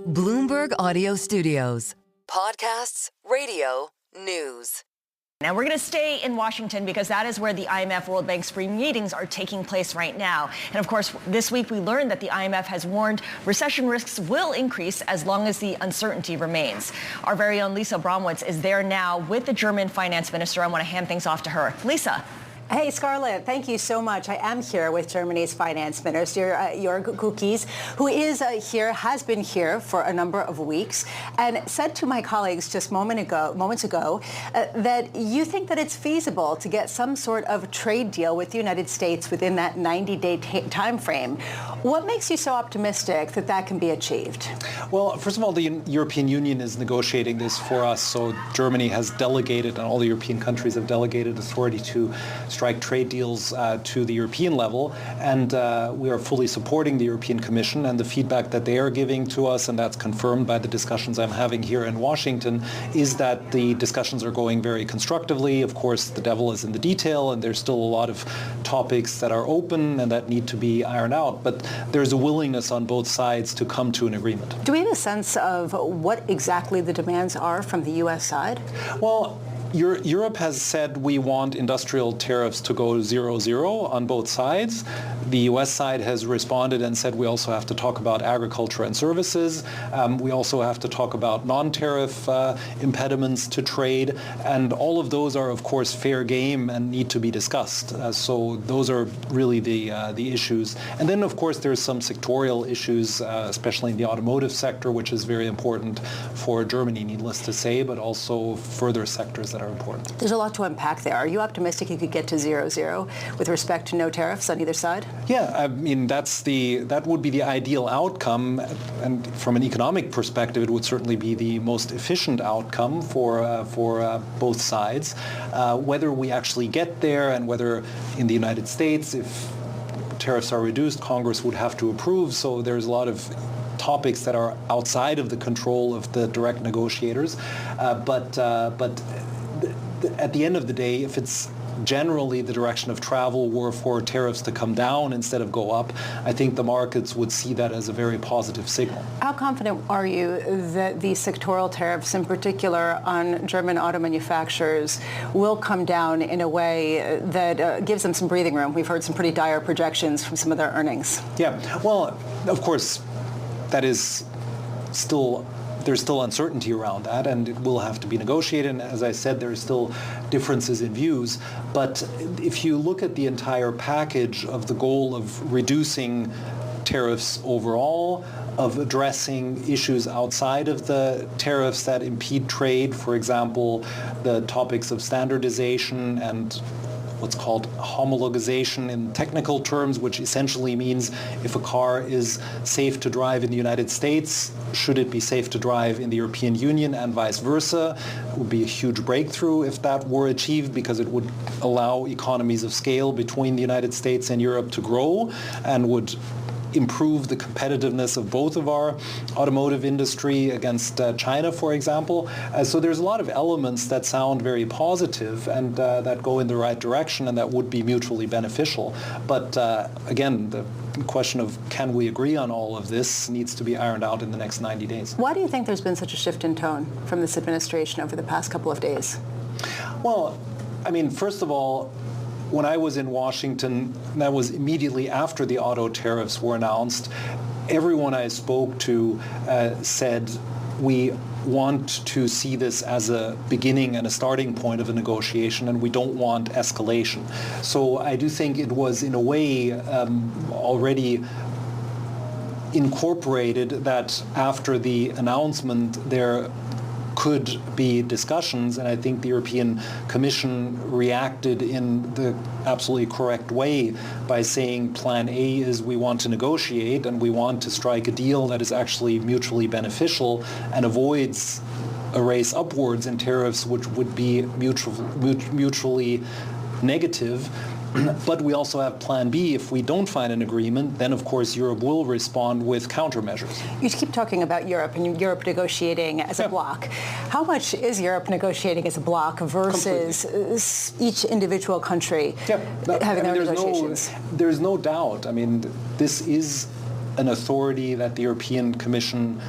Bloomberg Audio Studios. Podcasts, radio, news. Now we're going to stay in Washington because that is where the IMF World Bank spring meetings are taking place right now. And of course, this week we learned that the IMF has warned recession risks will increase as long as the uncertainty remains. Our very own Lisa Abramowicz is there now with the German finance minister. I want to hand things off to her. Lisa. Hey, Scarlett, thank you so much. I am here with Germany's finance minister, Joerg Kukies, who is has been here for a number of weeks, and said to my colleagues just moments ago, that you think that it's feasible to get some sort of trade deal with the United States within that 90-day time frame. What makes you so optimistic that that can be achieved? Well, first of all, the European Union is negotiating this for us, so Germany has delegated, and all the European countries have delegated authority to strike trade deals to the European level, and we are fully supporting the European Commission and the feedback that they are giving to us, and that's confirmed by the discussions I'm having here in Washington, is that the discussions are going very constructively. Of course, the devil is in the detail, and there's still a lot of topics that are open and that need to be ironed out, but there's a willingness on both sides to come to an agreement. Do we have a sense of what exactly the demands are from the U.S. side? Well, Europe has said we want industrial tariffs to go 0-0 on both sides. The U.S. side has responded and said we also have to talk about agriculture and services. We also have to talk about non-tariff impediments to trade. And all of those are, of course, fair game and need to be discussed. So those are really the issues. And then, of course, there's some sectorial issues, especially in the automotive sector, which is very important for Germany, needless to say, but also further sectors that are important. There's a lot to unpack there. Are you optimistic you could get to 0-0 with respect to no tariffs on either side? Yeah, I mean, that would be the ideal outcome, and from an economic perspective, it would certainly be the most efficient outcome for both sides. Whether we actually get there, and whether in the United States, if tariffs are reduced, Congress would have to approve. So there's a lot of topics that are outside of the control of the direct negotiators, but at the end of the day, if it's generally the direction of travel were for tariffs to come down instead of go up, I think the markets would see that as a very positive signal. How confident are you that the sectoral tariffs, in particular on German auto manufacturers, will come down in a way that gives them some breathing room? We've heard some pretty dire projections from some of their earnings. Yeah, well, of course, that is there's still uncertainty around that, and it will have to be negotiated. And as I said, there are still differences in views. But if you look at the entire package of the goal of reducing tariffs overall, of addressing issues outside of the tariffs that impede trade, for example, the topics of standardization and what's called homologization in technical terms, which essentially means if a car is safe to drive in the United States, should it be safe to drive in the European Union and vice versa? It would be a huge breakthrough if that were achieved, because it would allow economies of scale between the United States and Europe to grow and would improve the competitiveness of both of our automotive industry against China, for example. So there's a lot of elements that sound very positive and that go in the right direction and that would be mutually beneficial. But again, the question of can we agree on all of this needs to be ironed out in the next 90 days. Why do you think there's been such a shift in tone from this administration over the past couple of days? Well, I mean, first of all, when I was in Washington, that was immediately after the auto tariffs were announced, everyone I spoke to said we want to see this as a beginning and a starting point of a negotiation, and we don't want escalation. So I do think it was, in a way, already incorporated that after the announcement there could be discussions, and I think the European Commission reacted in the absolutely correct way by saying Plan A is we want to negotiate and we want to strike a deal that is actually mutually beneficial and avoids a race upwards in tariffs, which would be mutually negative. But we also have Plan B. If we don't find an agreement, then of course Europe will respond with countermeasures. You keep talking about Europe and Europe negotiating as a bloc. How much is Europe negotiating as a bloc versus each individual country having their negotiations? There's no doubt. I mean, this is an authority that the European Commission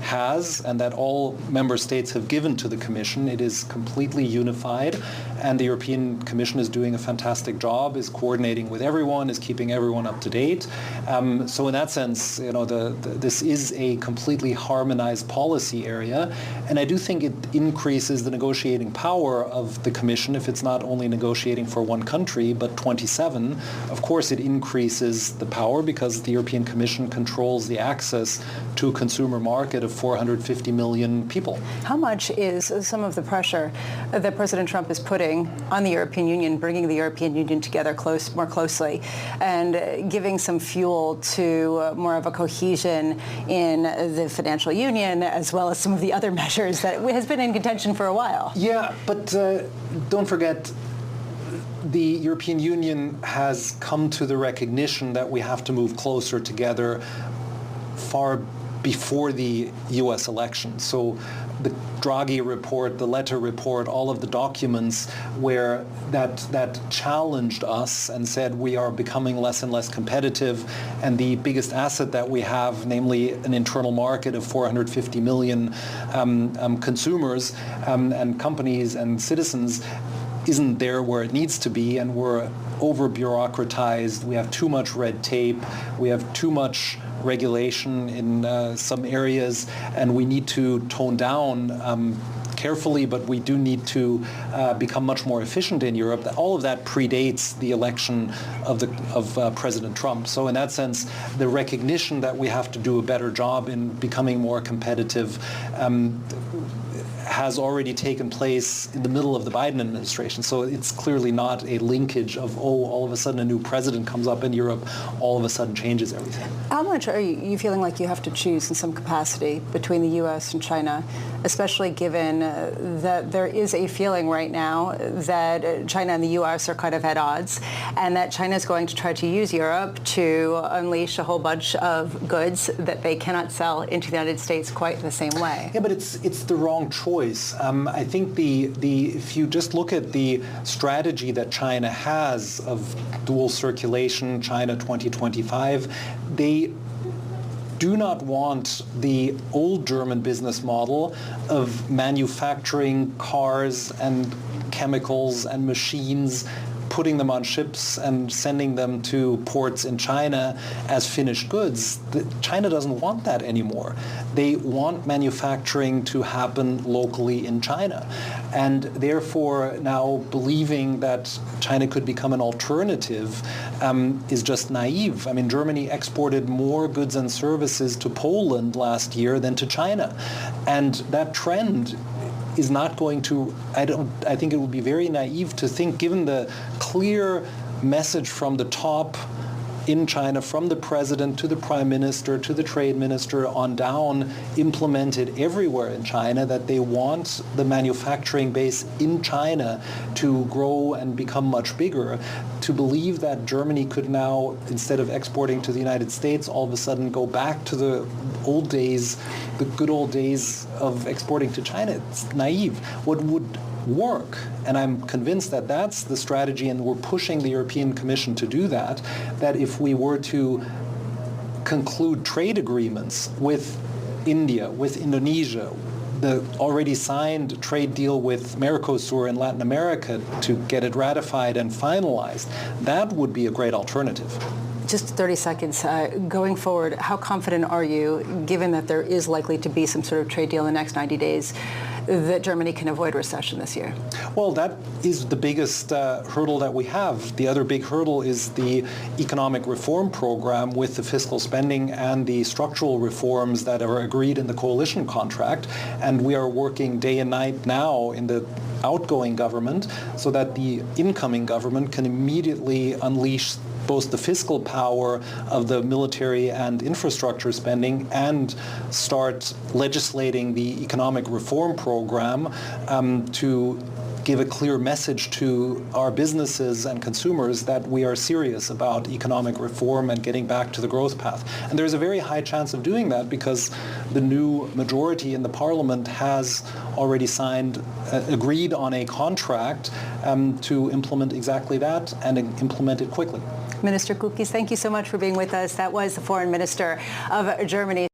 has and that all member states have given to the Commission. It is completely unified, and the European Commission is doing a fantastic job, is coordinating with everyone, is keeping everyone up to date. So in that sense, this is a completely harmonized policy area, and I do think it increases the negotiating power of the Commission if it's not only negotiating for one country, but 27. Of course, it increases the power because the European Commission controls the access to a consumer market of 450 million people. How much is some of the pressure that President Trump is putting on the European Union, bringing the European Union together more closely and giving some fuel to more of a cohesion in the financial union, as well as some of the other measures that has been in contention for a while? Yeah, but don't forget, the European Union has come to the recognition that we have to move closer together far before the U.S. election. So the Draghi report, the Letter report, all of the documents where that challenged us and said we are becoming less and less competitive, and the biggest asset that we have, namely an internal market of 450 million consumers and companies and citizens, isn't there where it needs to be, and we're over-bureaucratized. We have too much red tape. We have too much regulation in some areas, and we need to tone down carefully, but we do need to become much more efficient in Europe. All of that predates the election of President Trump. So in that sense, the recognition that we have to do a better job in becoming more competitive has already taken place in the middle of the Biden administration. So it's clearly not a linkage of, all of a sudden a new president comes up in Europe, all of a sudden changes everything. How much are you feeling like you have to choose in some capacity between the U.S. and China, especially given that there is a feeling right now that China and the U.S. are kind of at odds, and that China is going to try to use Europe to unleash a whole bunch of goods that they cannot sell into the United States quite the same way? Yeah, but it's the wrong choice. I think if you just look at the strategy that China has of dual circulation, China 2025, they do not want the old German business model of manufacturing cars and chemicals and machines, putting them on ships and sending them to ports in China as finished goods. China doesn't want that anymore. They want manufacturing to happen locally in China. And therefore, now believing that China could become an alternative is just naive. I mean, Germany exported more goods and services to Poland last year than to China. And that trend is not going to, I think it would be very naive to think, given the clear message from the top in China, from the president to the prime minister to the trade minister on down, implemented everywhere in China, that they want the manufacturing base in China to grow and become much bigger. To believe that Germany could now, instead of exporting to the United States, all of a sudden go back to the old days, the good old days of exporting to China, it's naive. What would work, and I'm convinced that that's the strategy, and we're pushing the European Commission to do that, that if we were to conclude trade agreements with India, with Indonesia, the already signed trade deal with Mercosur in Latin America, to get it ratified and finalized, that would be a great alternative. Just 30 seconds. Going forward, how confident are you, given that there is likely to be some sort of trade deal in the next 90 days, that Germany can avoid recession this year? Well, that is the biggest hurdle that we have. The other big hurdle is the economic reform program with the fiscal spending and the structural reforms that are agreed in the coalition contract. And we are working day and night now in the outgoing government so that the incoming government can immediately unleash both the fiscal power of the military and infrastructure spending and start legislating the economic reform program to give a clear message to our businesses and consumers that we are serious about economic reform and getting back to the growth path. And there's a very high chance of doing that because the new majority in the parliament has already agreed on a contract to implement exactly that and implement it quickly. Minister Kukies, thank you so much for being with us. That was the Foreign Minister of Germany.